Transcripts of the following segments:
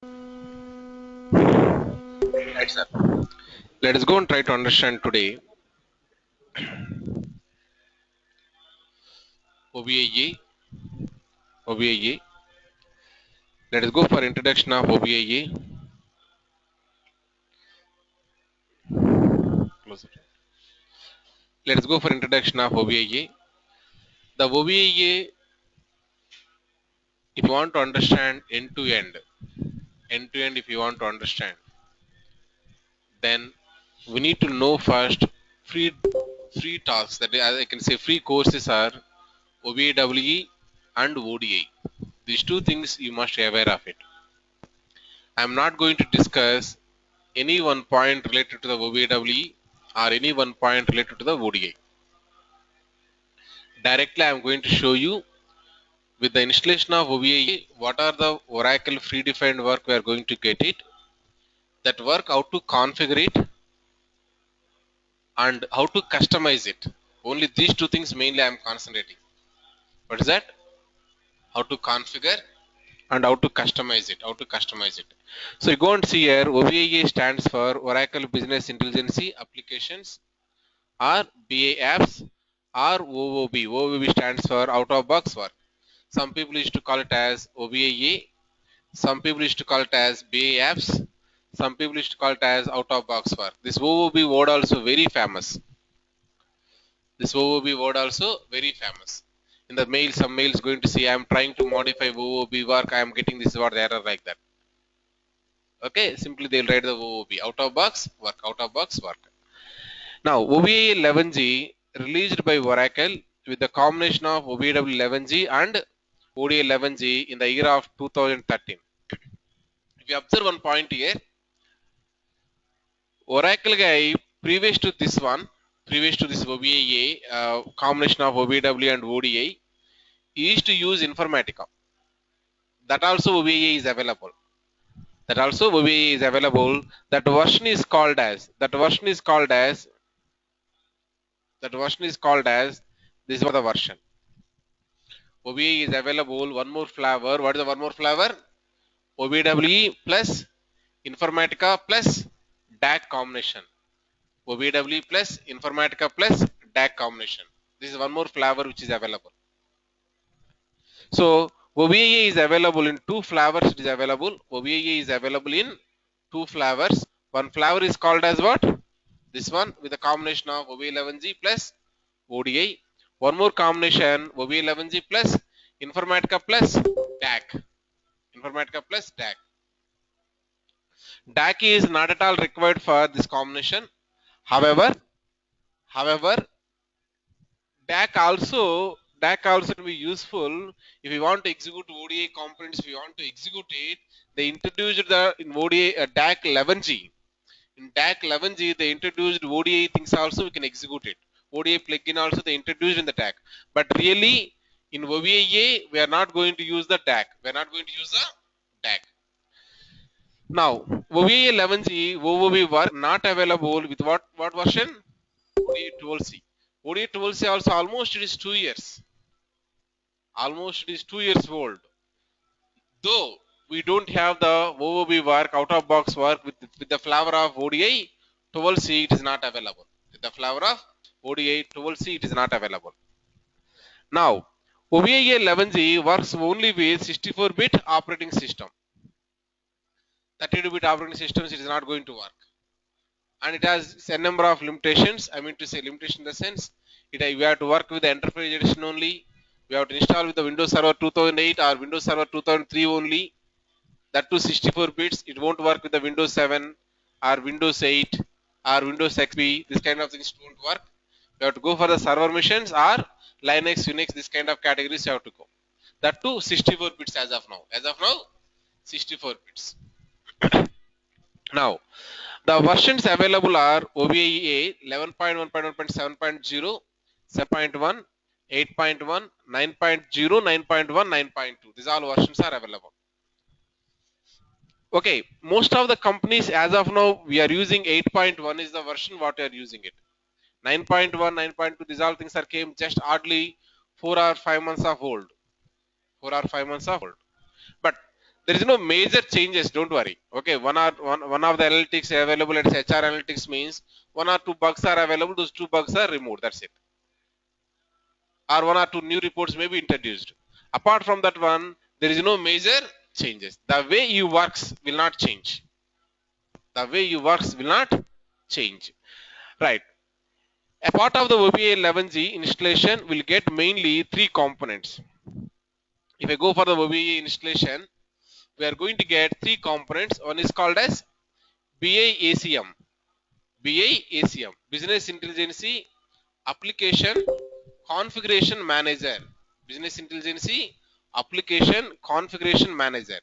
Right, sir. Let us go and try to understand today OBIA. OBIA. Let us go for introduction of OBIA. Close it. Let us go for introduction of OBIA. The OBIA, if you want to understand end to end, if you want to understand, then we need to know first free tasks, that is, I can say free courses are OBIAE and ODI. These two things you must be aware of it. I am not going to discuss any one point related to the OBIAE or any one point related to the ODI. Directly I am going to show you with the installation of OBIA what are the Oracle predefined work we are going to get it, that work how to configure it and how to customize it. Only these two things mainly I am concentrating. What is that? How to configure and how to customize it. So you go and see here, OBIA stands for Oracle Business Intelligence Applications or BA apps or OOB. OOB stands for out of box work. Some people used to call it as OBIA. Some people used to call it as BA apps. Some people used to call it as out of box work. This OOB word also very famous. In the mail, some mails going to say I am trying to modify OOB work. I am getting this word error like that. Okay, simply they will write the OOB out of box work. Now OBIA11G released by Oracle with the combination of OBIA11G and ODI11G in the year of 2013. If you observe one point here, Oracle guy previous to this OBIA combination of OBW and ODI, used to use Informatica. That also OBIA is available. That version is called as this was the version. OBIA is available. One more flavor. What is the one more flavor? OBWE plus Informatica plus DAC combination. OBW plus Informatica plus DAC combination. This is one more flavor which is available. So OBIA is available in two flavors. OBIA is available in two flavors. One flavor is called as what? This one with a combination of OBIA11G plus ODI. One more combination OBIA11G plus Informatica plus DAC. DAC is not at all required for this combination. However, DAC also can be useful if you want to execute ODI components. If you want to execute it, they introduced in ODI DAC 11G. In DAC 11G, they introduced ODI things also. We can execute it. ODI plugin also they introduced in the DAC. But really, in OBIA, we are not going to use the DAC. Now, OBIA11G, OOB were not available with what version? ODI12C. ODI12C also almost it is 2 years. Old. Though we don't have the OOB work, out of box work with the flavor of ODI 12C, it is not available. With the flavor of ODI 12C, it is not available. Now, OBIA11G works only with 64-bit operating system. 32-bit operating systems, it is not going to work. And it has a number of limitations. I mean to say limitation in the sense, we have to work with the enterprise edition only. We have to install with the Windows Server 2008 or Windows Server 2003 only. That too 64 bits. It won't work with the Windows 7 or Windows 8 or Windows XP. This kind of things won't work. You have to go for the server machines or Linux, Unix, this kind of categories you have to go. That too 64 bits as of now. 64 bits. Now, the versions available are OBIA 11.1.1.7.0, 7.1, 8.1, 9.0, 9.1, 9.2. These all versions are available. Okay, most of the companies as of now we are using 8.1 is the version what we are using it. 9.1, 9.2, these all things are came just hardly 4 or 5 months of old. But There is no major changes, don't worry. Okay, one of the analytics available at HR analytics means 1 or 2 bugs are available, those 2 bugs are removed, that's it. Or 1 or 2 new reports may be introduced. Apart from that one, there is no major changes. The way you works will not change. The way you works will not change. Right. A part of the OBIA11G installation will get mainly 3 components. If I go for the OBIA installation, we are going to get 3 components. One is called as BIACM. BIACM, Business Intelligence Application Configuration Manager. Business Intelligence Application Configuration Manager.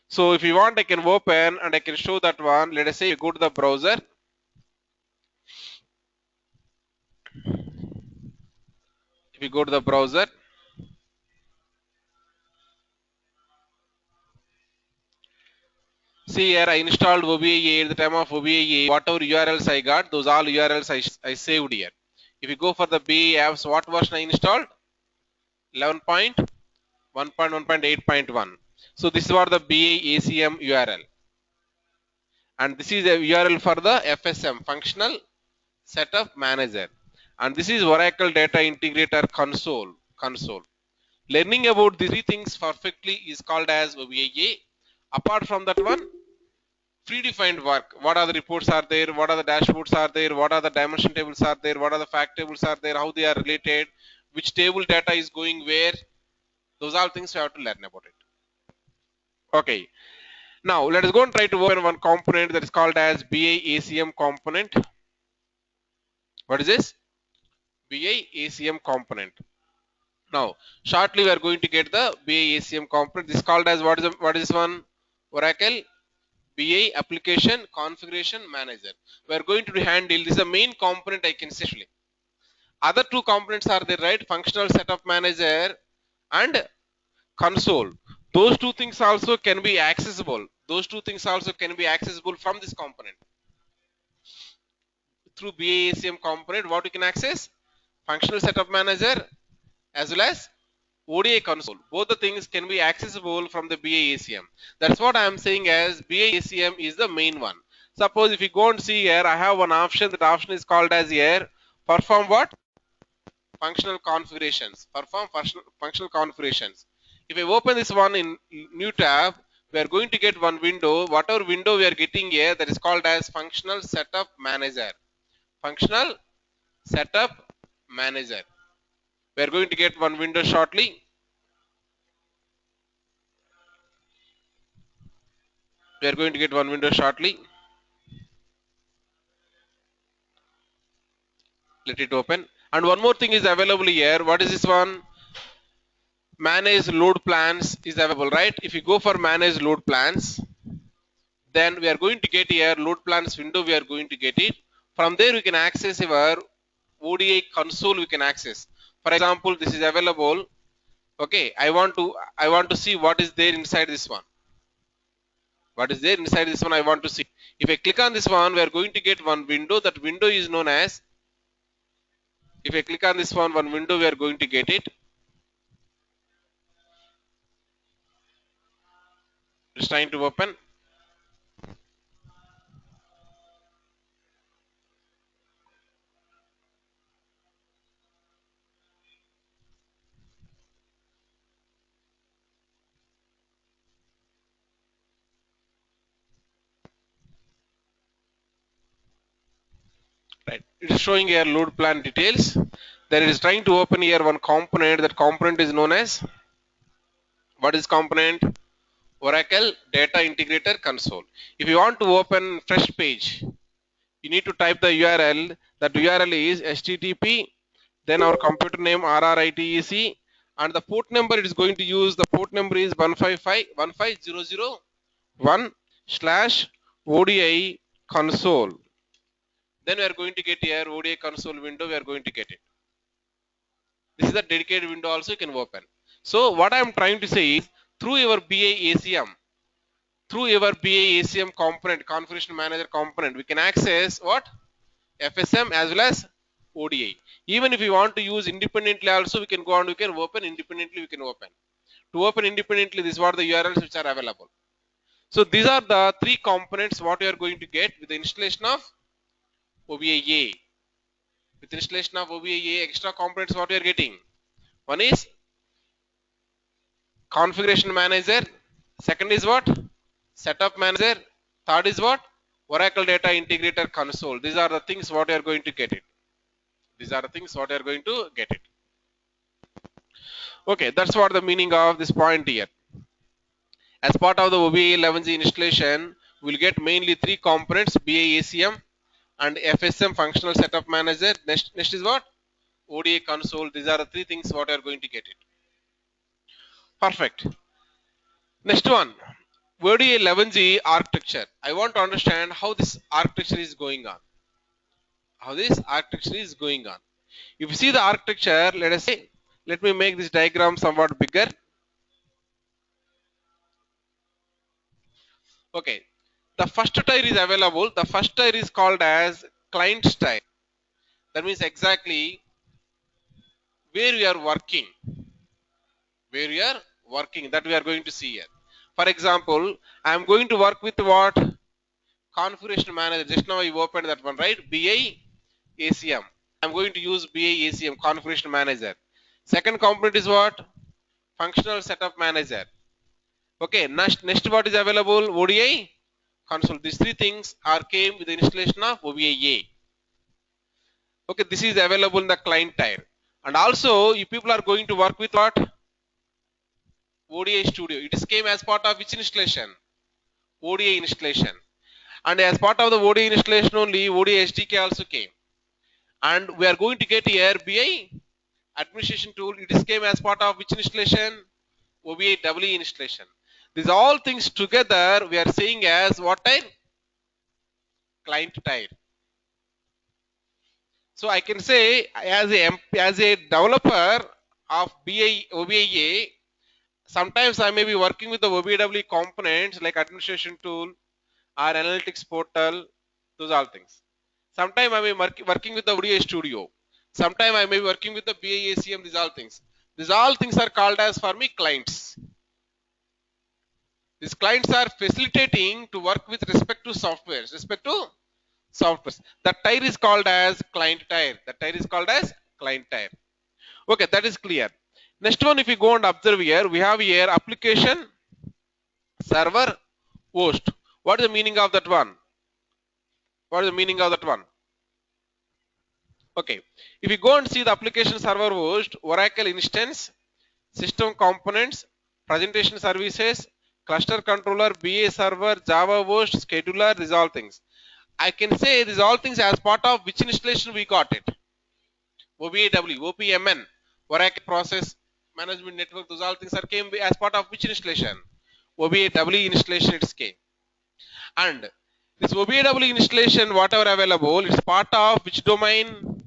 So if you want, I can open and I can show that one. Let us say you go to the browser. If you go to the browser, see here I installed OBIA at the time of OBIA. Whatever URLs I got, those all URLs I saved here. If you go for the BA apps, what version I installed? 11.1.1.8.1. So this is what the BIACM URL. And this is a URL for the FSM, Functional Setup Manager. And this is Oracle Data Integrator Console. Learning about these 3 things perfectly is called as OBIA. Apart from that one, predefined work. What are the reports are there? What are the dashboards are there? What are the dimension tables are there? What are the fact tables are there? How they are related? Which table data is going where? Those are things we have to learn about it. Okay. Now let us go and try to open one component that is called as BIACM component. What is this? BIACM component. Now shortly we are going to get the BIACM component. This is called as what is this one? Oracle BI Application Configuration Manager. We are going to handle this is the main component I can say. Other 2 components are there, right? Functional Setup Manager and Console. Those 2 things also can be accessible. Those 2 things also can be accessible from this component. Through BIACM component, what you can access? Functional Setup Manager as well as ODI console. Both the things can be accessible from the BIACM. That's what I am saying as BIACM is the main one. Suppose if you go and see here, I have one option. That option is called as here, perform what? Functional configurations. Perform functional configurations. If I open this one in new tab, we are going to get one window. Whatever window we are getting here, that is called as Functional Setup Manager. Functional Setup Manager. We are going to get one window shortly. Let it open. And one more thing is available here. What is this one? Manage load plans is available, right? If you go for manage load plans, then we are going to get here load plans window. We are going to get it. From there we can access our ODI console. We can access. For example, this is available. Okay, I want to see what is there inside this one. What is there inside this one? I want to see. If I click on this one, we are going to get one window. That window is known as. If I click on this one window, we are going to get it. It's trying to open. Right. It is showing here load plan details. Then it is trying to open here one component. That component is known as. What is component? Oracle Data Integrator Console. If you want to open fresh page, you need to type the URL. That URL is http, then our computer name RRITEC, and the port number it is going to use. The port number is 155.15001/ODI console. Then we are going to get here ODI console window. We are going to get it. This is the dedicated window also you can open. So what I am trying to say is through your BIACM component, configuration manager component, we can access what? FSM as well as ODI. Even if you want to use independently also, we can go and we can open independently. We can open. To open independently, this is what the URLs which are available. So these are the three components what you are going to get with the installation of OBIA. With installation of OBIA, extra components what you are getting. One is configuration manager. Second is what? Setup manager. Third is what? Oracle data integrator console. These are the things what you are going to get it. These are the things what you are going to get it. Okay, that's what the meaning of this point here. As part of the OBIA11G installation, we will get mainly three components: BIACM and FSM functional setup manager. Next is what? ODA console. These are the three things what you are going to get it. Perfect. Next one, OBIA11G architecture. I want to understand how this architecture is going on. How this architecture is going on. If you see the architecture, let us say, let me make this diagram somewhat bigger. Okay, the first tier is available. The first tier is called as client tier. That means exactly where we are working. Where we are working, that we are going to see here. For example, I am going to work with what? Configuration manager. Just now I opened that one, right? BIACM. I am going to use BIACM configuration manager. Second component is what? Functional setup manager. Okay, next what is available? ODI console. These three things are came with the installation of OBIA. Okay, this is available in the client tier. And also, if people are going to work with what? ODI Studio. It is came as part of which installation? ODI installation. And as part of the ODI installation only, ODI SDK also came. And we are going to get here BI administration tool. It is came as part of which installation? OBIA11 installation. These all things together we are saying as what tier? Client tier. So I can say as a developer of OBIA, sometimes I may be working with the OBIA components like administration tool or analytics portal, those all things. Sometimes I may be working with the ODI Studio. Sometimes I may be working with the BIACM, these all things. These all things are called as for me clients. These clients are facilitating to work with respect to software. That tier is called as client tier. That tier is called as client tier. Okay, that is clear. Next one, if you go and observe here, we have here application server host. What is the meaning of that one? What is the meaning of that one? Okay, if you go and see the application server host, Oracle instance, system components, presentation services, cluster controller, BA server, Java host, scheduler, these all things. I can say these all things as part of which installation we got it. OBIA11, OPMN, Oracle process management network, those all things are came as part of which installation? OBIA11 installation it came. And this OBIA11 installation, whatever available, it's part of which domain?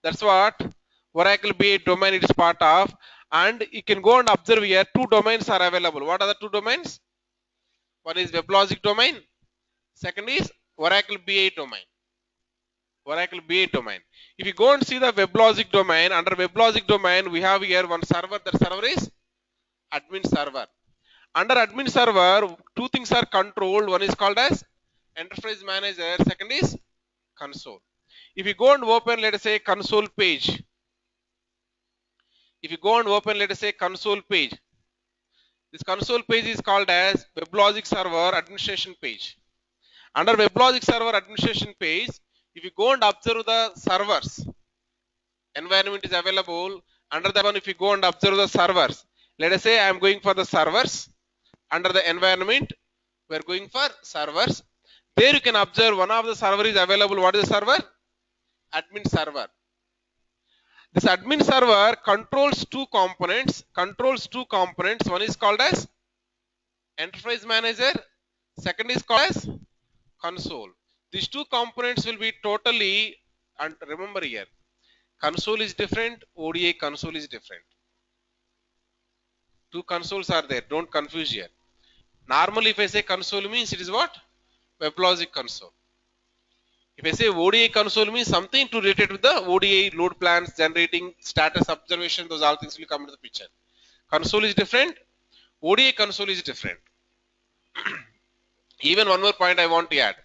That's what Oracle BA domain it is part of. And you can go and observe here, two domains are available. What are the two domains? One is WebLogic domain. Second is Oracle BA domain. Oracle BA domain. If you go and see the WebLogic domain, under WebLogic domain, we have here one server. That server is admin server. Under admin server, two things are controlled. One is called as enterprise manager. Second is console. If you go and open, let us say, console page. If you go and open, let us say, console page. This console page is called as WebLogic server administration page. Under WebLogic server administration page, if you go and observe the servers, environment is available. Under that one, if you go and observe the servers, let us say I am going for the servers. Under the environment, we are going for servers. There you can observe one of the server is available. What is the server? Admin server. This admin server controls two components. One is called as enterprise manager. Second is called as console. These two components will be totally, and remember here, console is different, ODA console is different. Two consoles are there, don't confuse here. Normally if I say console means it is what? WebLogic console. If I say ODA console means something to related with the ODA load plans, generating status observation, those all things will come into the picture. console is different, ODI console is different. Even one more point I want to add.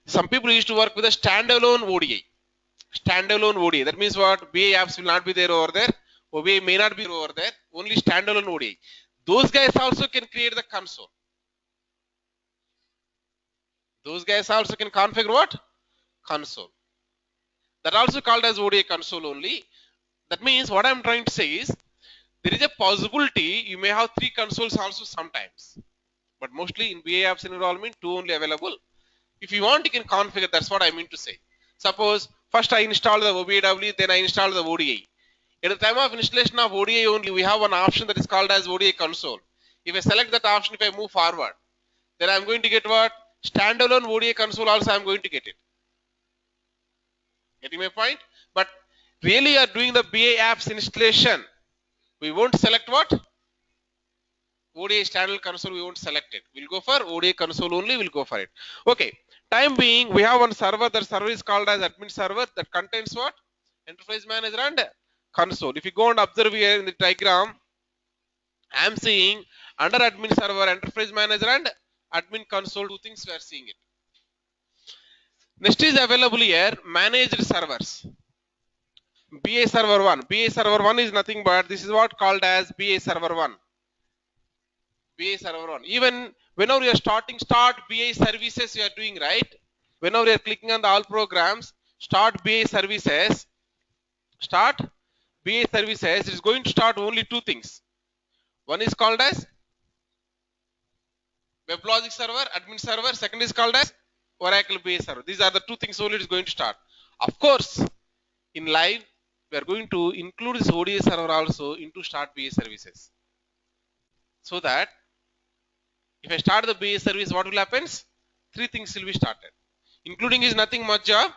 Some people used to work with a standalone ODI. Standalone ODI. That means what? BA apps will not be there over there. OBI may not be over there. Only standalone ODI. Those guys also can create the console. Those guys also can configure what? Console. That also called as ODI console only. That means what I'm trying to say is there is a possibility you may have 3 consoles also sometimes. But mostly in BA apps environment, 2 only available. If you want, you can configure. That's what I mean to say. Suppose first I install the OBIW, then I install the ODI. At the time of installation of ODI only, we have an option that is called as ODI console. If I select that option, if I move forward, then I'm going to get what? Standalone ODI console also I'm going to get it. Getting my point? But really you are doing the BA apps installation. We won't select what? ODI standalone console, we won't select it. We'll go for ODI console only, we'll go for it. Okay. Time being, we have one server. That server is called as admin server that contains what? Enterprise manager and console. If you go and observe here in the diagram, I am seeing under admin server, enterprise manager and admin console, 2 things we are seeing it. Next is available here, managed servers. BA server 1. BA server 1 is nothing but this is what called as BA server 1. BA server 1. Even whenever you are starting start BA services you are doing, right? Whenever you are clicking on the all programs, start BA services, start BA services, it is going to start only 2 things. One is called as WebLogic server, admin server. Second is called as Oracle BA server. These are the 2 things only it is going to start. Of course, in live, we are going to include this ODI server also into start BA services. So that if I start the BA service, what will happen? 3 things will be started. Including is nothing much of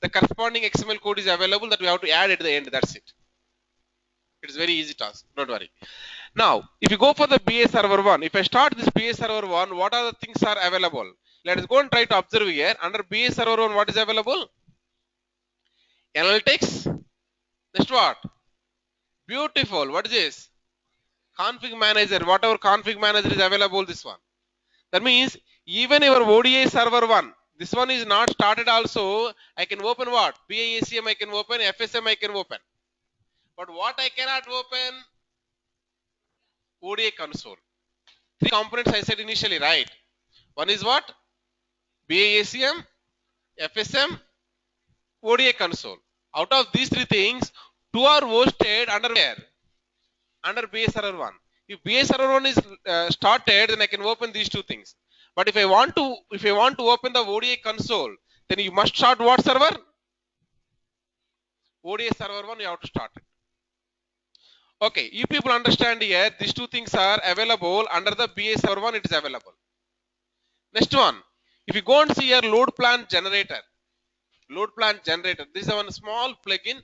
the corresponding XML code is available that we have to add at the end. That's it. It is very easy task. Don't worry. Now, if you go for the BA server 1, if I start this BA server 1, what are the things are available? Let us go and try to observe here. Under BA server 1, what is available? Analytics. Next what? Beautiful. What is this? Config manager. Whatever config manager is available, this one. That means even your ODI server 1, this one is not started also. I can open what? BAACM I can open, FSM I can open. But what I cannot open? ODI console. 3 components I said initially, right? One is what? BAACM, FSM, ODI console. Out of these 3 things, 2 are hosted under where? Under BA server 1. If BA server 1 is started, then I can open these 2 things. But if I want to open the ODI console, then you must start what server? ODI server 1 you have to start it. Okay, you people understand here, these 2 things are available under the BA server 1, it is available. Next one, if you go and see here load plan generator. Load plan generator, this is one small plugin.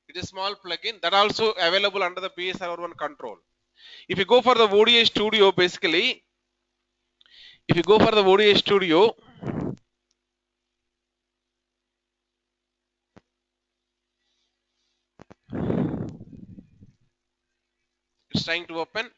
It is a small plugin that also available under the BA server 1 control. If you go for the ODI studio, basically, if you go for the ODI studio, it's trying to open.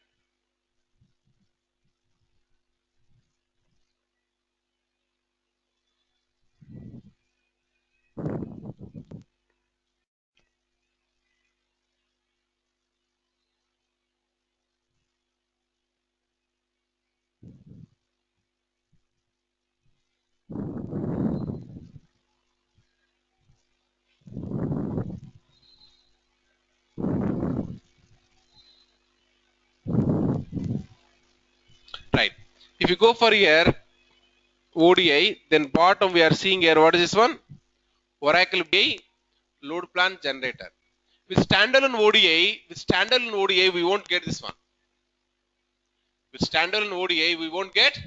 Right. If you go for here ODI, then bottom we are seeing here, what is this one? Oracle BI load plan generator. With standalone ODI, we won't get this one. With standalone ODI, we won't get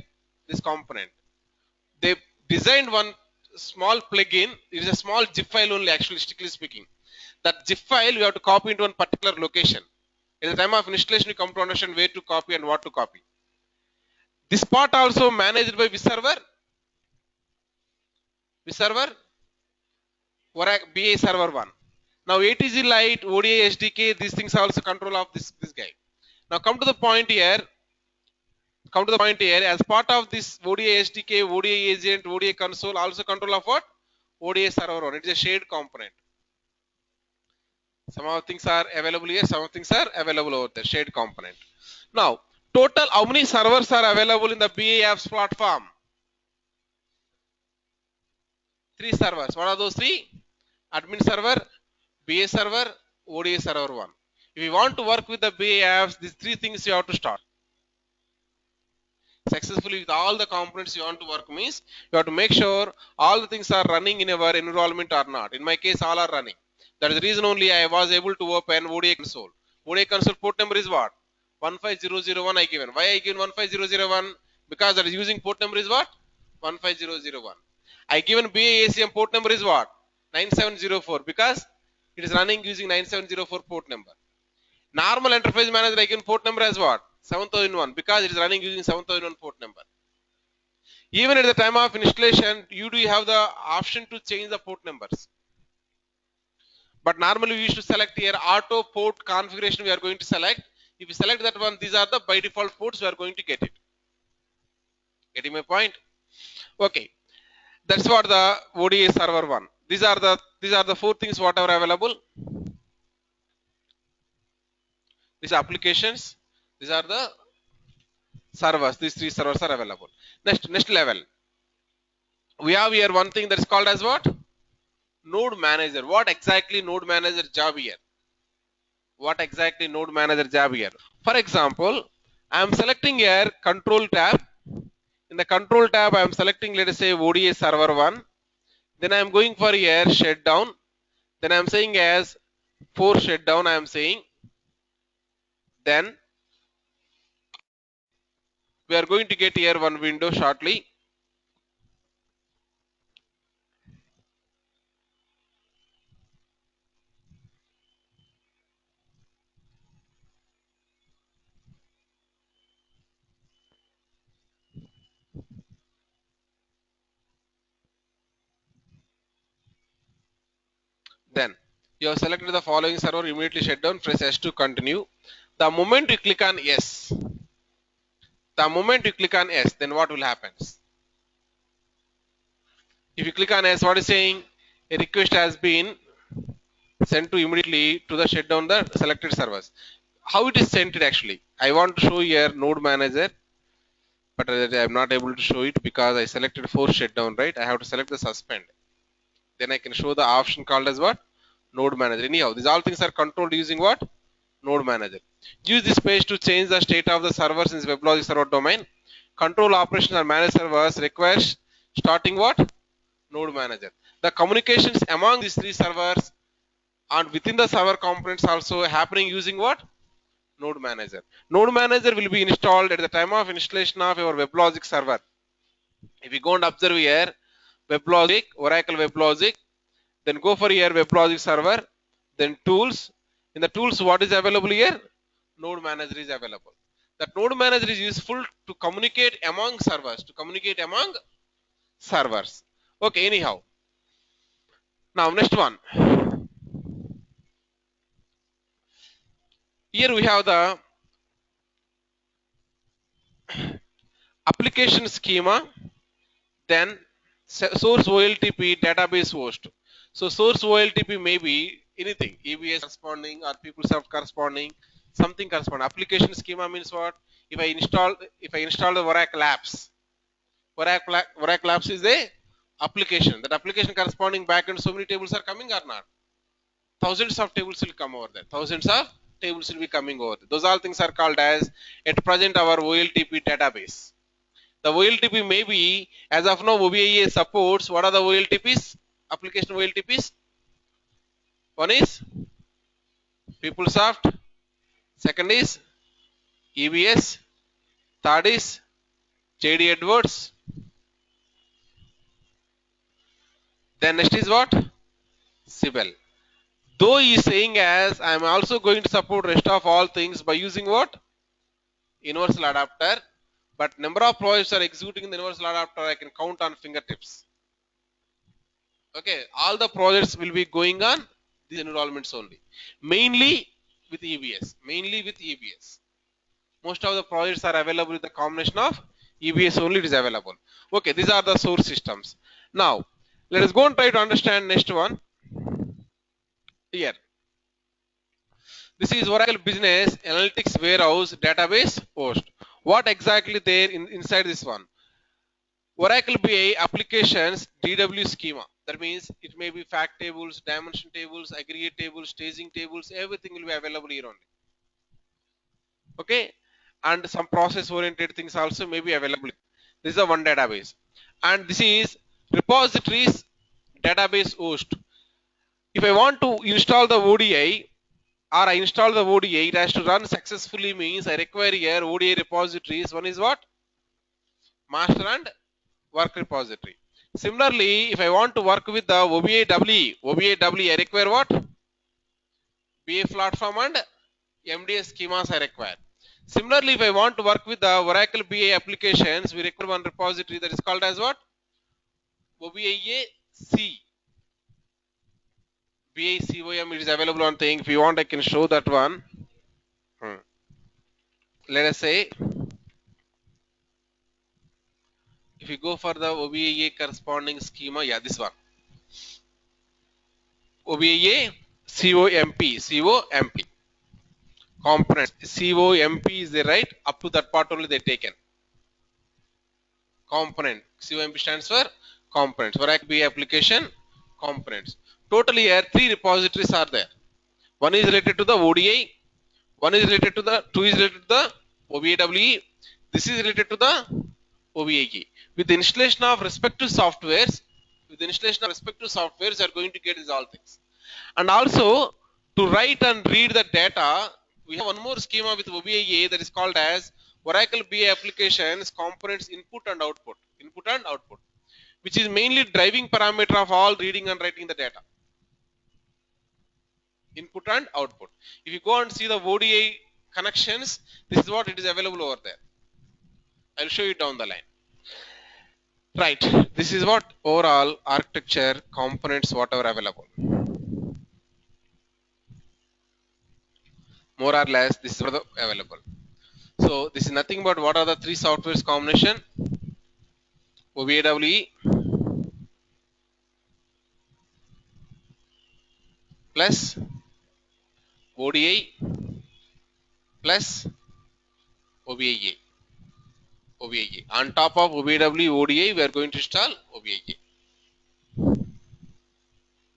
this component. They designed one small plugin. It is a small zip file only, actually, strictly speaking. That zip file you have to copy into one particular location. At the time of installation, you come to understand where to copy and what to copy. This part also managed by which server? Which server? Oracle BA server 1. Now ATG Lite, ODI SDK, these things are also control of this guy. Now come to the point here. As part of this ODI SDK, ODI agent, ODI console, also control of what? ODI server 1. It is a shared component. Some of things are available here, some of things are available over there, shared component. Now, total how many servers are available in the BA apps platform? 3 servers. What are those 3? Admin server, BA server, ODI server 1. If you want to work with the BA apps, these 3 things you have to start. Successfully with all the components you want to work means you have to make sure all the things are running in our environment or not. In my case, all are running. That is the reason only I was able to open ODI console. ODI console port number is what? 15001 I given. Why I given 15001? Because that is using port number is what? 15001. I given BAACM port number is what? 9704 because it is running using 9704 port number. Normal enterprise manager I given port number as what? 7001 because it is running using 7001 port number. Even at the time of installation, you do have the option to change the port numbers. But normally we used to select here auto port configuration we are going to select. If you select that one, these are the by default ports we are going to get it. Getting my point? Okay. That's what the ODA server 1. These are the 4 things whatever available. These applications, these are the servers. These 3 servers are available. Next level. We have here one thing that is called as what? Node manager. What exactly node manager job here? What exactly node manager job here? For example, I am selecting here control tab. In the control tab, I am selecting, let us say, ODA server 1. Then I am going for here shutdown. Then I am saying as for shutdown, I am saying. Then we are going to get here one window shortly. Then you have selected the following server, immediately shut down, press S to continue. The moment you click on yes, then what will happen? If you click on yes, what is saying? A request has been sent to immediately to the shutdown the selected servers. How it is sent it actually? I want to show here node manager, but I am not able to show it because I selected force shutdown, right? I have to select the suspend. Then I can show the option called as what? Node manager. Anyhow, these all things are controlled using what? Node manager. Use this page to change the state of the servers in the WebLogic server domain. Control operations or manage servers requires starting what? Node manager. The communications among these 3 servers and within the server components also happening using what? Node manager. Node manager will be installed at the time of installation of your WebLogic server. If you go and observe here, WebLogic, Oracle WebLogic, then go for here WebLogic server, then tools. In the tools, what is available here? Node manager is available. That node manager is useful to communicate among servers. Okay, anyhow. Now, next one. Here we have the application schema, then source OLTP database host. So source OLTP may be anything, EBS corresponding or PeopleSoft corresponding, something corresponding. Application schema means what? If I install the Oracle apps, Oracle apps is a application. That application corresponding backend, so many tables are coming or not? Thousands of tables will come over there. Thousands of tables will be coming over there. Those all things are called as at present our OLTP database. The OLTP may be, as of now, OBIA supports. What are the OLTPs? Application OLTPs. One is PeopleSoft. Second is EBS. Third is JD Edwards. Then next is what? Sibel. Though he is saying as I am also going to support rest of all things by using what? Universal adapter. But number of projects are executing in the universal adapter I can count on fingertips. Okay, all the projects will be going on these environments only. Mainly with EBS. Mainly with EBS. Most of the projects are available with the combination of EBS only it is available. Okay, these are the source systems. Now, let us go and try to understand next one. Here. This is Oracle Business Analytics Warehouse Database Host. What exactly there inside this one? Oracle BI applications DW schema. That means it may be fact tables, dimension tables, aggregate tables, staging tables, everything will be available here only. Okay, and some process oriented things also may be available. This is a one database, and this is repositories database host. If I want to install the ODI or I install the ODI, it has to run successfully, means I require here ODI repositories. One is what? Master and work repository. Similarly, if I want to work with the OBIAE, I require what? BA platform and MDS schemas I require. Similarly, if I want to work with the Oracle BA applications, we require one repository that is called as what? OBIAC. BACOM, it is available on thing. If you want, I can show that one. Let us say, if you go for the OBIA corresponding schema, yeah, this one. OBIA COMP. Components. COMP is the right, up to that part only they taken. Component. COMP stands for components. Oracle BA application components. Totally here 3 repositories are there. One is related to the ODI, one is related to the, 2 is related to the OBIAE, this is related to the OBIAE. With the installation of respective softwares, you are going to get these all things. And also to write and read the data, we have one more schema with OBIAE that is called as Oracle BA applications components input and output, which is mainly driving parameter of all reading and writing the data. Input and output. If you go and see the ODI connections, this is what it is available over there. I'll show you down the line. Right. This is what overall architecture components whatever available. More or less this is what available. So this is nothing but what are the 3 softwares combination? OBIAE plus ODI plus OBIAE. On top of OBIAE ODI, we are going to install OBIAE.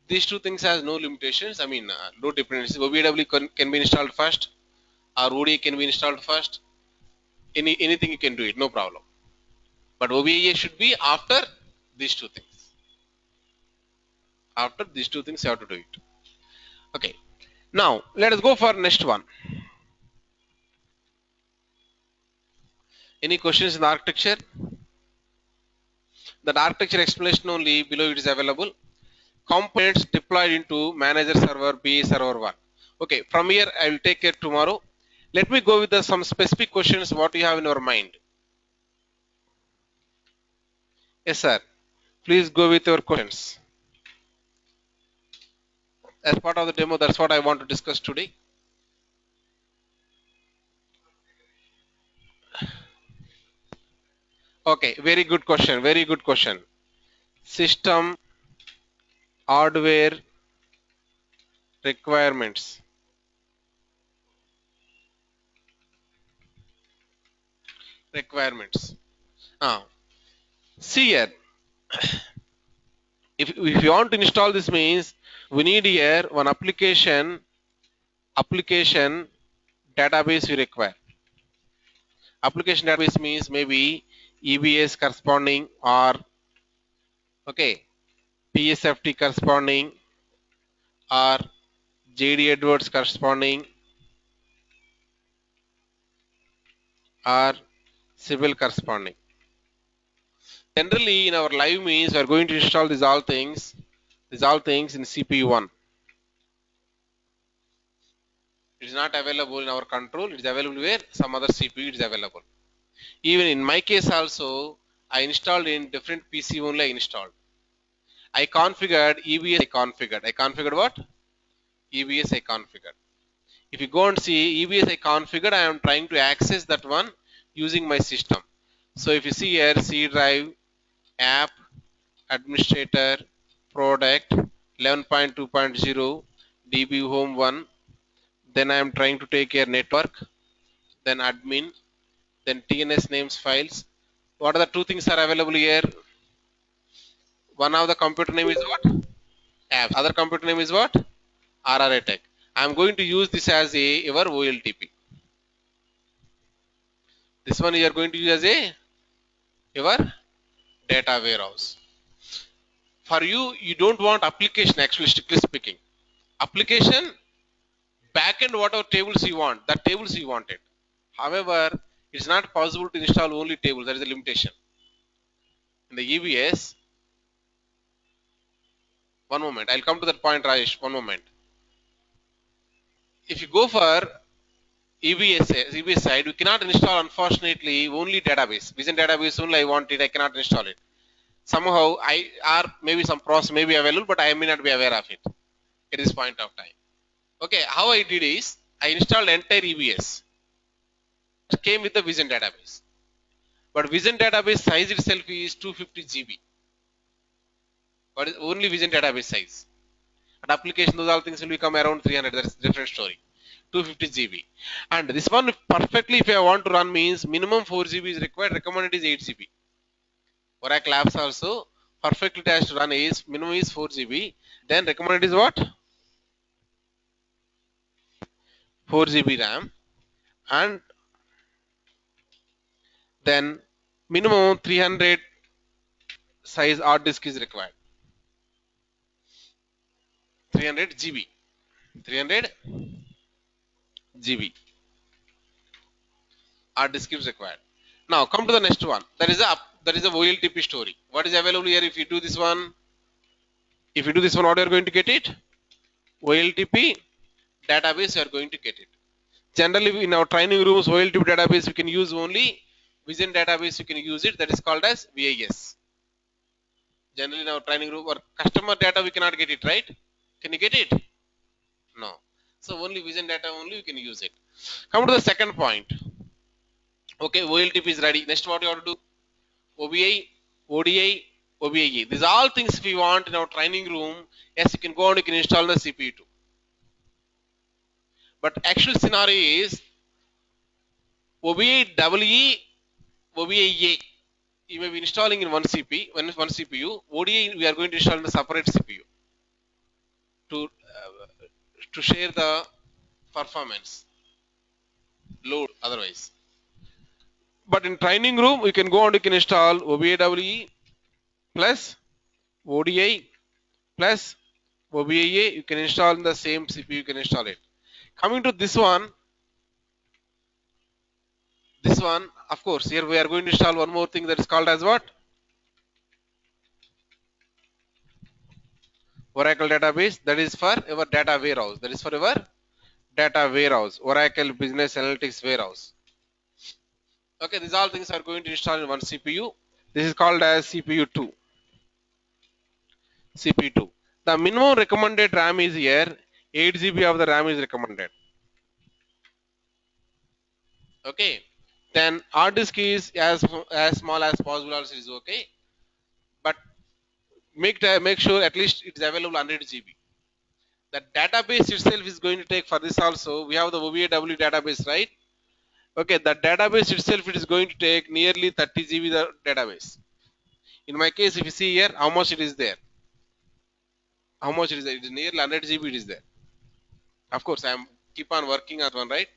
These 2 things has no limitations. I mean, no dependencies. OBIAE can be installed first, or ODI can be installed first. Anything you can do it, no problem. But OBIAE should be after these 2 things. After these 2 things, you have to do it. Okay. Now let us go for next one. Any questions in the architecture? That architecture explanation only below it is available. Components deployed into manager server BA server 1. Okay, from here I will take it tomorrow. Let me go with some specific questions what you have in your mind. Yes sir, please go with your questions. As part of the demo, that's what I want to discuss today. Okay, very good question. System hardware requirements. See here, if you want to install this, means we need here one application database we require. Application database means maybe EBS corresponding or okay PSFT corresponding or JD Edwards corresponding or civil corresponding. Generally in our live means we are going to install these all things in CPU1. It is not available in our control, it is available where some other CPU is available. Even in my case also, I installed in different PC only I installed. I configured EBS, I configured what? EBS I configured. If you go and see EBS I configured, I am trying to access that one using my system. So if you see here, C drive, app, administrator, product, 11.2.0, DB home 1, then I am trying to take here network, then admin, then TNS names files. What are the two things are available here? One of the computer name is what? Apps. Other computer name is what? RRA Tech. I am going to use this as a your OLTP. This one you are going to use as a your data warehouse. For you, you don't want application actually, strictly speaking. Application, backend, whatever tables you want, that tables you want it. However, it's not possible to install only tables. That is a limitation. In the EBS, one moment, I'll come to that point, Rajesh. One moment. If you go for EBS side, we cannot install, unfortunately, only database. Vision database only I want it, I cannot install it. Somehow, maybe some process may be available, but I may not be aware of it at this point of time. Okay, how I did is, I installed entire EBS. It came with the Vision database. But Vision database size itself is 250 GB. What is only Vision database size? And application, those all things will become around 300. That is a different story. 250 GB. And this one perfectly, if I want to run, means minimum 4 GB is required. Recommended is 8 GB. Oracle apps also perfectly it has to run is minimum is 4 GB. Then recommended is what? 4 GB RAM. And then minimum 300 size hard disk is required. 300 GB. 300 GB. Hard disk is required. Now come to the next one. That is a OLTP story. What is available here? If you do this one, what you are going to get it? OLTP database you are going to get it. Generally in our training rooms, OLTP database we can use only Vision database you can use it. That is called as VIS. Generally in our training room or customer data we cannot get it, right? Can you get it? No. So only Vision data only you can use it. Come to the second point. Okay, OLTP is ready. Next what you have to do? OBI, ODI, OBIA. These are all things we want in our training room. Yes, you can go and you can install the CPU too. But actual scenario is OBIEE, OBIA. You may be installing in one CPU. ODI we are going to install in a separate CPU to share the performance load otherwise. But in training room, you can go and you can install OBIEE plus ODI plus OBIA. You can install in the same CPU. You can install it. Coming to this one, of course, here we are going to install one more thing that is called as what? Oracle database. That is for our data warehouse. That is for our data warehouse. Oracle Business Analytics Warehouse. Okay, these all things are going to install in one CPU. This is called as CPU2. CPU2. The minimum recommended RAM is here. 8 GB of the RAM is recommended. Okay. Then hard disk is as small as possible also is okay. But make sure at least it is available 100 GB. The database itself is going to take for this also. We have the OBIW database, right? Okay, the database itself it is going to take nearly 30 GB the database. In my case, if you see here, how much it is there? How much it is there? It is nearly 100 GB it is there. Of course, I am keep on working on one, right?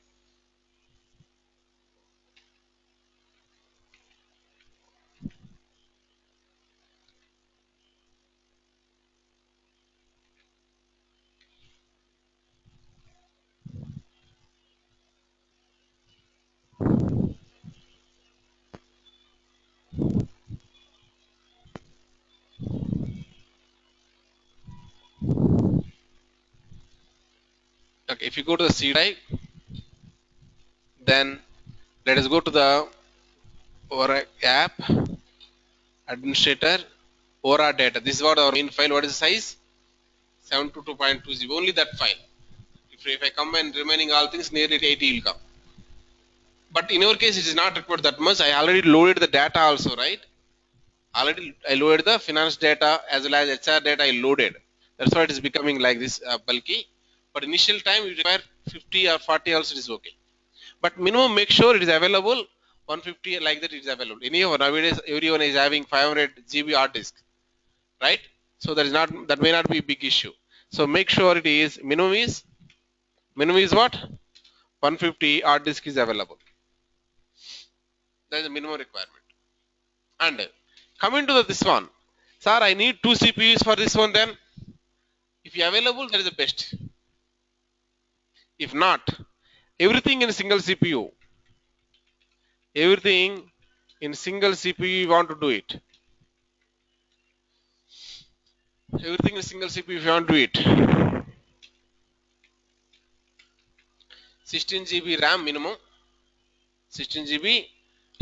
Okay, if you go to the C drive, then let us go to the Oracle app, administrator, Ora data. This is what our main file. What is the size? 722.2 GB. Only that file. If I combine remaining all things, nearly 80 will come. But in your case, it is not required that much. I already loaded the data also, right? Already I loaded the finance data as well as HR data I loaded. That's why it is becoming like this bulky. But initial time you require 50 or 40 also it is okay. But minimum make sure it is available 150 like that it is available. Anyhow nowadays everyone is having 500 GB hard disk, right? So that may not be a big issue. So make sure it is minimum is what 150 hard disk is available. That is the minimum requirement. And coming to this one, sir, I need 2 CPUs for this one. Then if you available, that is the best. If not, everything in single CPU. Everything in single CPU, you want to do it. Everything in single CPU, if you want to do it. 16 GB RAM minimum. 16 GB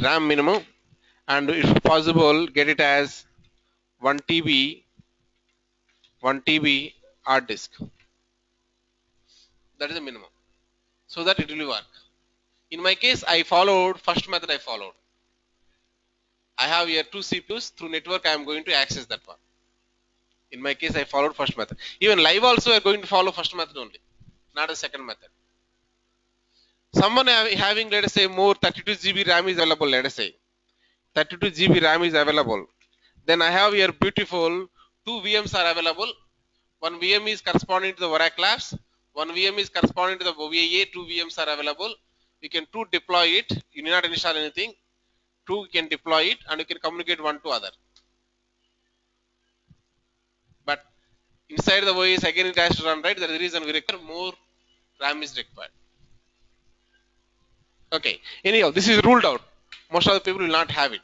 RAM minimum. And if possible, get it as 1 TB hard disk. That is the minimum. So that it will work. In my case, I followed first method I followed. I have here 2 CPUs. Through network, I am going to access that one. In my case, I followed first method. Even live also, we are going to follow first method only, not the second method. Someone having, let us say, more 32 GB RAM is available, let us say. 32 GB RAM is available. Then I have here beautiful 2 VMs are available. One VM is corresponding to the Oracle Labs. One VM is corresponding to the OBIA. 2 VMs are available. You can deploy it. You need not install anything. You can deploy it and you can communicate one to other. But inside the OS again it has to run, right? That is the reason we require more RAM is required. Okay. Anyhow, this is ruled out. Most of the people will not have it.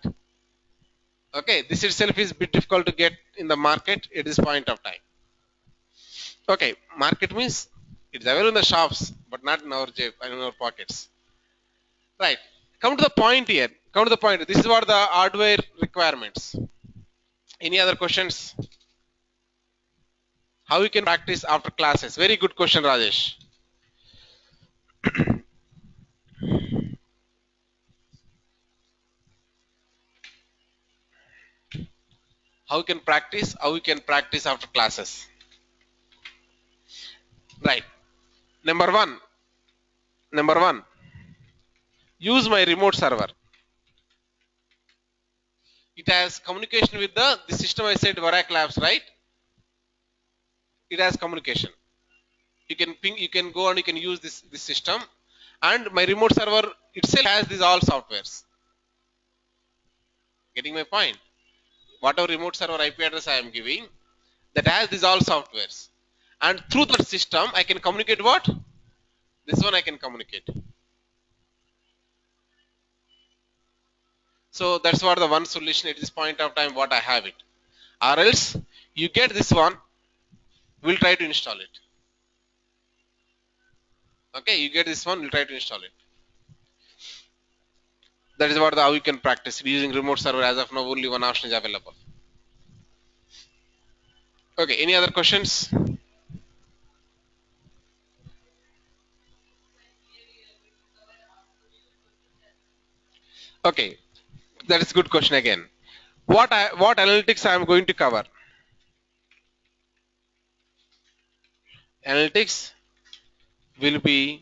Okay. This itself is a bit difficult to get in the market at this point of time. Okay. Market means it's available in the shops, but not in our pockets. Right. Come to the point here. Come to the point. This is what the hardware requirements. Any other questions? How you can practice after classes? Very good question, Rajesh. How you can practice? How you can practice after classes? Right. Number one. Use my remote server. It has communication with the system I said Oracle Labs, right? It has communication. You can ping, you can go and you can use this system, and my remote server itself has these all softwares. Getting my point? Whatever remote server IP address I am giving, that has these all softwares, and through that system I can communicate what? This one I can communicate. So that's what the one solution at this point of time what I have it. Or else you get this one, we'll try to install it. Okay, you get this one, we'll try to install it. That is what how you can practice using remote server. As of now, only one option is available. Okay, any other questions? Okay, that is a good question again. What analytics I am going to cover? Analytics will be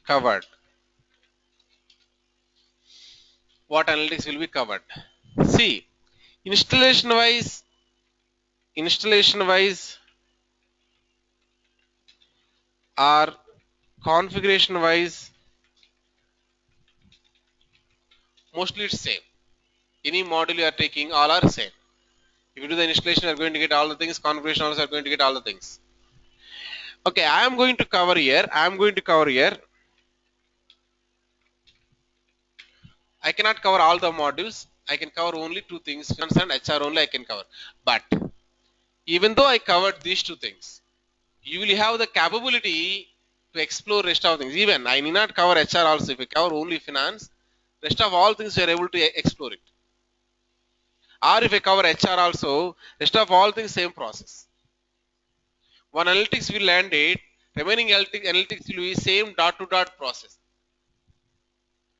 covered. What analytics will be covered? See, installation wise or configuration wise, mostly it's same. Any module you are taking, all are same. If you do the installation, you are going to get all the things. Configuration also are going to get all the things. Okay, I am going to cover here. I cannot cover all the modules. I can cover only 2 things. Finance and HR only I can cover. But even though I covered these 2 things, you will have the capability to explore rest of things. Even I need not cover HR also. If I cover only finance, rest of all things you are able to explore it. Or if I cover HR also, rest of all things same process. One analytics will land it, Remaining analytics will be same dot to dot process.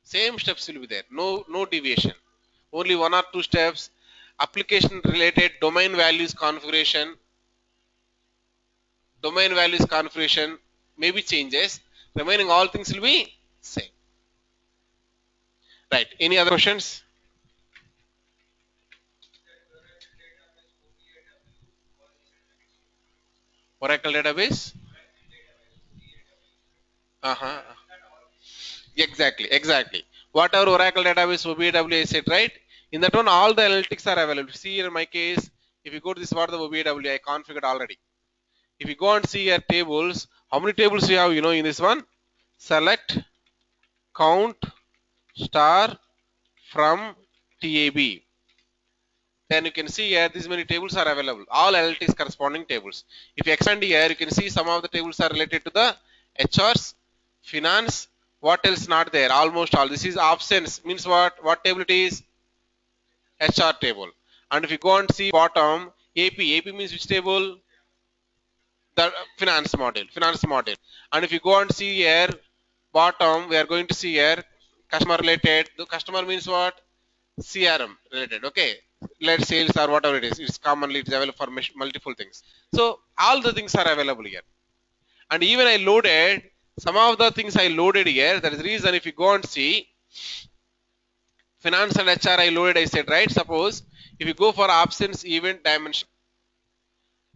Same steps will be there. No deviation. Only one or two steps. Application related domain values configuration. Domain values configuration maybe changes. Remaining all things will be same. Right. Any other questions? Oracle database? Uh-huh. Exactly. Whatever Oracle database, OBIA said, right? In that one, all the analytics are available. See here in my case, if you go to this what the OBIA I configured already. If you go and see your tables, how many tables you have, in this one? Select, count, star, from, TAB. Then you can see here, these many tables are available. All analytics corresponding tables. If you expand here, you can see some of the tables are related to the HRs, finance. What else not there? Almost all. This is absence. Means what? What table it is? HR table. And if you go and see bottom, AP means which table? The finance module. And if you go and see here, bottom, we are going to see here, customer related. The customer means what? CRM related. Okay. Let sales or whatever it is. It's commonly it's available for multiple things. So all the things are available here. And even I loaded some of the things I loaded here. That is the reason if you go and see finance and HR I loaded, I said, right? Suppose if you go for absence event dimension,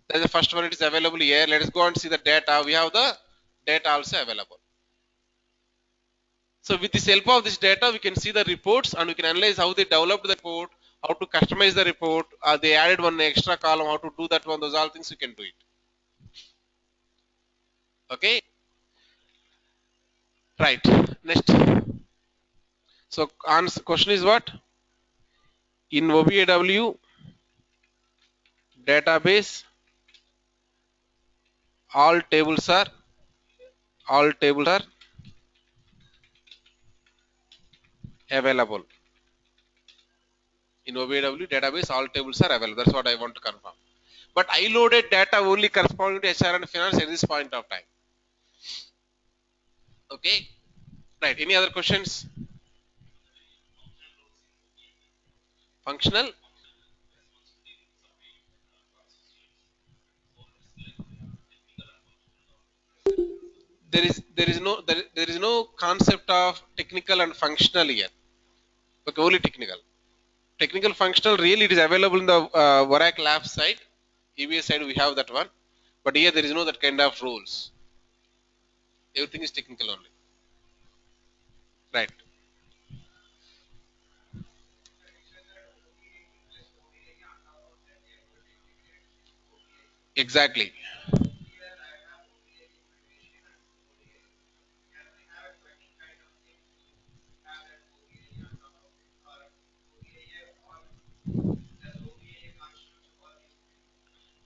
that's the first one, it is available here. Let us go and see the data. We have the data also available. So with the help of this data, we can see the reports and we can analyze how they developed the report, how to customize the report. They added one extra column, how to do that one. Those all things we can do it. Okay. Right. Next. So answer question is what? In OBIA database, all tables are available. In OBIA database, all tables are available. That's what I want to confirm. But I loaded data only corresponding to HR and finance at this point of time. Okay. Right. Any other questions? Functional? There is no concept of technical and functional here. Okay, only technical. Technical functional really it is available in the Oracle Lab side. EBS side we have that one. But here there is no that kind of rules. Everything is technical only. Right. Exactly.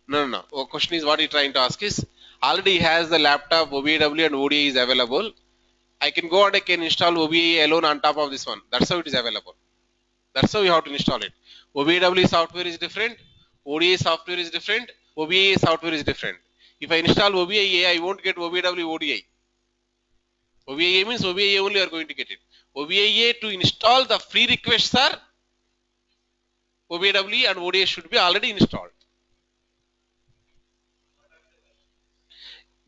No. Oh, question is what he trying to ask is already has the laptop OBIA and ODA is available. I can go and I can install OBIA alone on top of this one. That's how it is available. That's how you have to install it. OBIA software is different. ODA software is different. OBIA software is different. If I install OBIA, I won't get OBIA ODA. OBIA means OBIA only are going to get it. OBIA to install the free requests are OBIA and ODA should be already installed.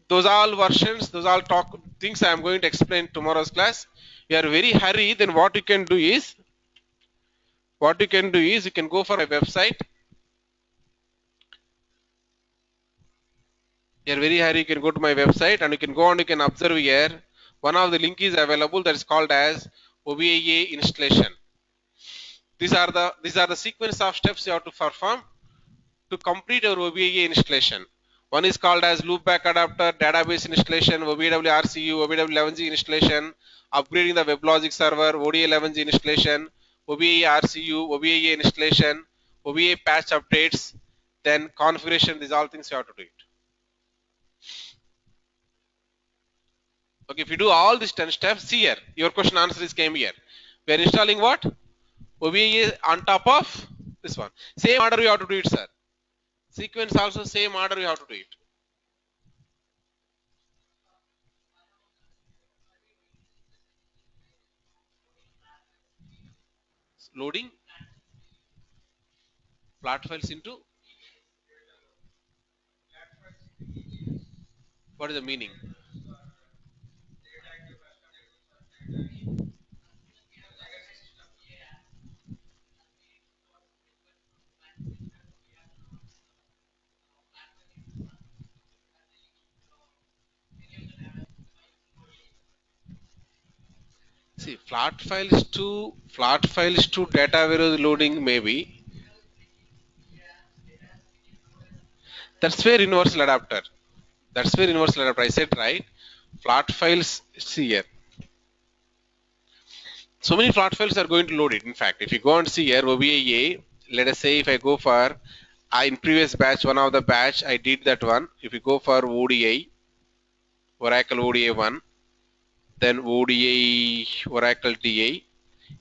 Those all versions, those all things I am going to explain tomorrow's class. You are very hurry, then what you can do is you can go for my website. You are very hurry, you can go to my website and you can go and you can observe here. One of the link is available that is called as OBIA installation. These are the sequence of steps you have to perform to complete your OBIA installation. One is called as loopback adapter, database installation, OBIA RCU, OBIA11G installation, upgrading the WebLogic server, OBIA11G installation, OBIA RCU, OBIA installation, OBIA patch updates, then configuration. These all things you have to do it. Okay, if you do all these 10 steps, see here, your question answer is came here. We are installing what? OBIA on top of this one. Same order you have to do it, sir. Sequence also same order you have to do it. loading plot files into, what is the meaning? See, flat files to data warehouse loading maybe. That's where universal adapter. That's where universal adapter. I said right. Flat files. See here. So many flat files are going to load it. In fact, if you go and see here OBIA, let us say if I go for in previous batch, one of the batch I did that one. If you go for ODI, Oracle ODI1, then ODI Oracle DI,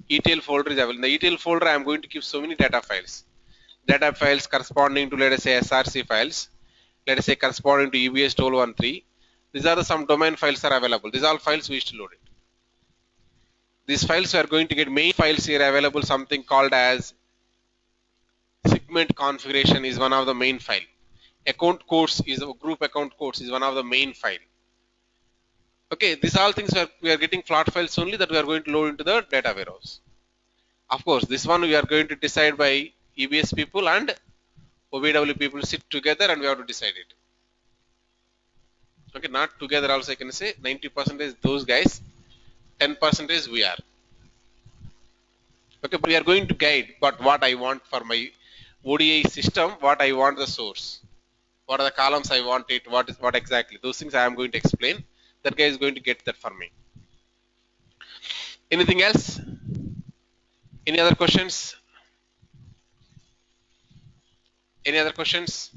ETL folder is available. In the ETL folder, I am going to keep so many data files. Data files corresponding to, let us say, SRC files. Let us say corresponding to EBS 1213. These are some domain files are available. These are all files we used to load it. These files we are going to get main files here available. Something called as segment configuration is one of the main file. Account codes is a group account codes is one of the main file. Okay, these all things we are getting flat files only that we are going to load into the data warehouse. Of course, this one we are going to decide by EBS people and OBW people sit together and we have to decide it. Okay, not together also I can say 90% is those guys, 10% is we are. Okay, but we are going to guide but what I want for my ODI system, what I want the source. What are the columns I want it, what exactly. Those things I am going to explain. That guy is going to get that for me. Anything else? Any other questions? Any other questions?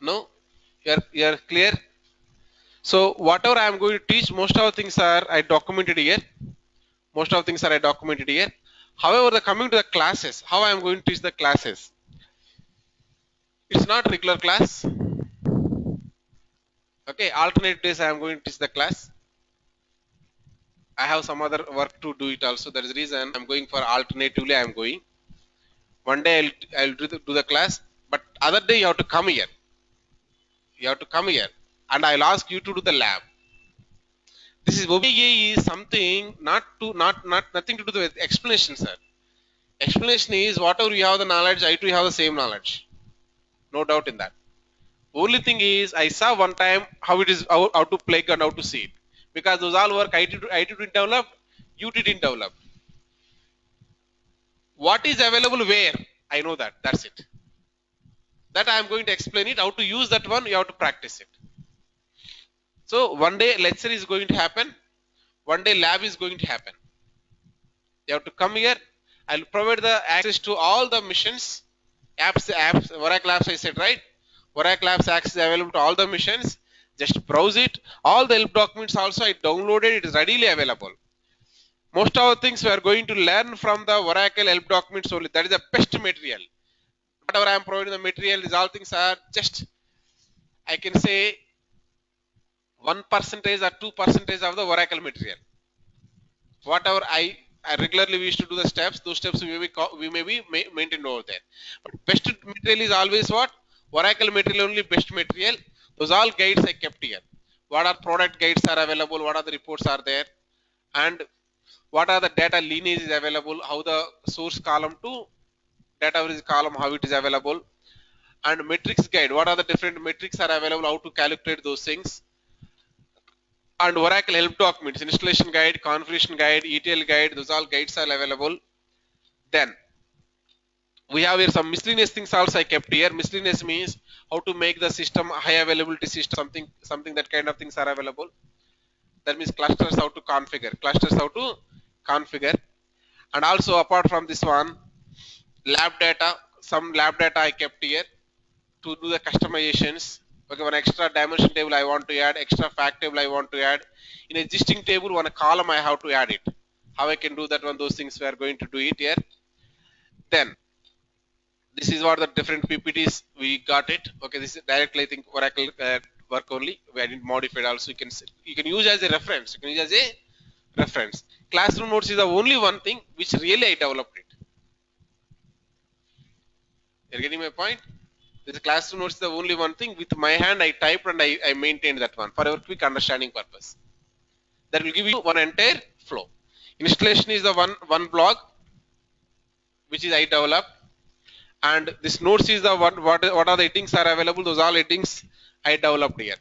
No? You are clear? So whatever I am going to teach, most of the things are I documented here. Most of the things are I documented here. However, coming to the classes, how I am going to teach the classes? It's not regular class. Okay, alternate days I am going to teach the class. I have some other work to do it also. That is the reason I am going for alternatively I am going. One day I'll do the class, but other day you have to come here. You have to come here and I'll ask you to do the lab. This is OBIA is something nothing to do with explanation, sir. Explanation is whatever you have the knowledge, I too have the same knowledge. No doubt in that. Only thing is I saw one time how it is how to play and how to see it. Because those all work I didn't develop, you didn't develop. What is available where? I know that. That's it. That I am going to explain it. How to use that one, you have to practice it. So one day lecture is going to happen. One day lab is going to happen. You have to come here. I'll provide the access to all the missions, apps, Oracle apps I said, right? Oracle apps access available to all the missions. Just browse it. All the help documents also I downloaded. It is readily available. Most of the things we are going to learn from the Oracle help documents only. That is the best material. Whatever I am providing the material, these all things are just, I can say, 1% or 2% of the Oracle material. Whatever I regularly we used to do the steps, those steps we may be maintained over there. But best material is always what? Oracle material only best material. Those all guides I kept here. What are product guides are available? What are the reports are there? And what are the data lineage is available? How the source column to data column, how it is available? And metrics guide. What are the different metrics are available? How to calculate those things? And Oracle help documents, installation guide, configuration guide, ETL guide, those all guides are available. Then we have here some miscellaneous things also I kept here. Miscellaneous means how to make the system high availability system, something that kind of things are available. That means clusters how to configure. And also apart from this one, lab data, some lab data I kept here to do the customizations. Okay, one extra dimension table I want to add, extra fact table I want to add. In existing table, one column I have to add it. How I can do that one, those things we are going to do it here. Then, this is what the different PPTs we got it. Okay, this is directly I think Oracle work only. We didn't modify it also. You can use as a reference. You can use as a reference. Classroom notes is the only one thing which really I developed it. You're getting my point? This classroom notes is the only one thing. With my hand, I typed and I maintained that one for our quick understanding purpose. That will give you one entire flow. Installation is the one blog which is I developed, and this notes is the what are the headings are available. Those all headings I developed here.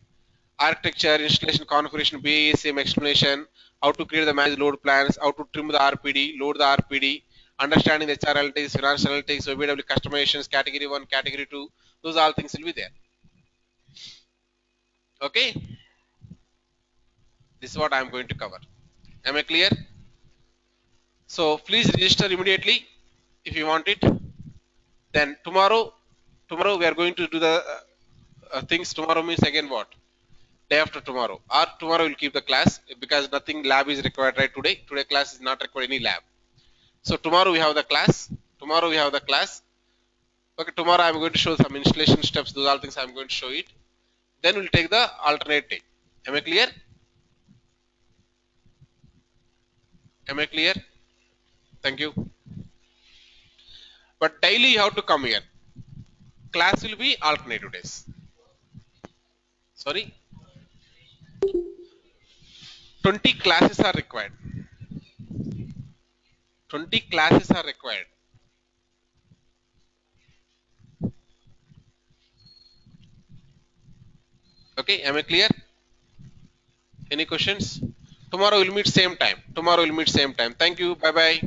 Architecture, installation, configuration, BAE, same explanation. How to create the manage load plans, how to trim the RPD, load the RPD, understanding the HR analytics, financial analytics, OBIA customizations, category 1, category 2. Those all things will be there. Okay, this is what I am going to cover. Am I clear? So please register immediately if you want it. Then tomorrow we are going to do the things. Tomorrow means again what? Day after tomorrow, or tomorrow we'll keep the class because nothing lab is required right today. Today class is not required any lab. So tomorrow we have the class. Okay, tomorrow I'm going to show some installation steps. Those all things I'm going to show it. Then we'll take the alternate day. Am I clear? Am I clear? Thank you. But daily you have to come here. Class will be alternative days. Sorry. 20 classes are required. 20 classes are required. Okay, am I clear? Any questions? Tomorrow we'll meet same time. Thank you. Bye bye.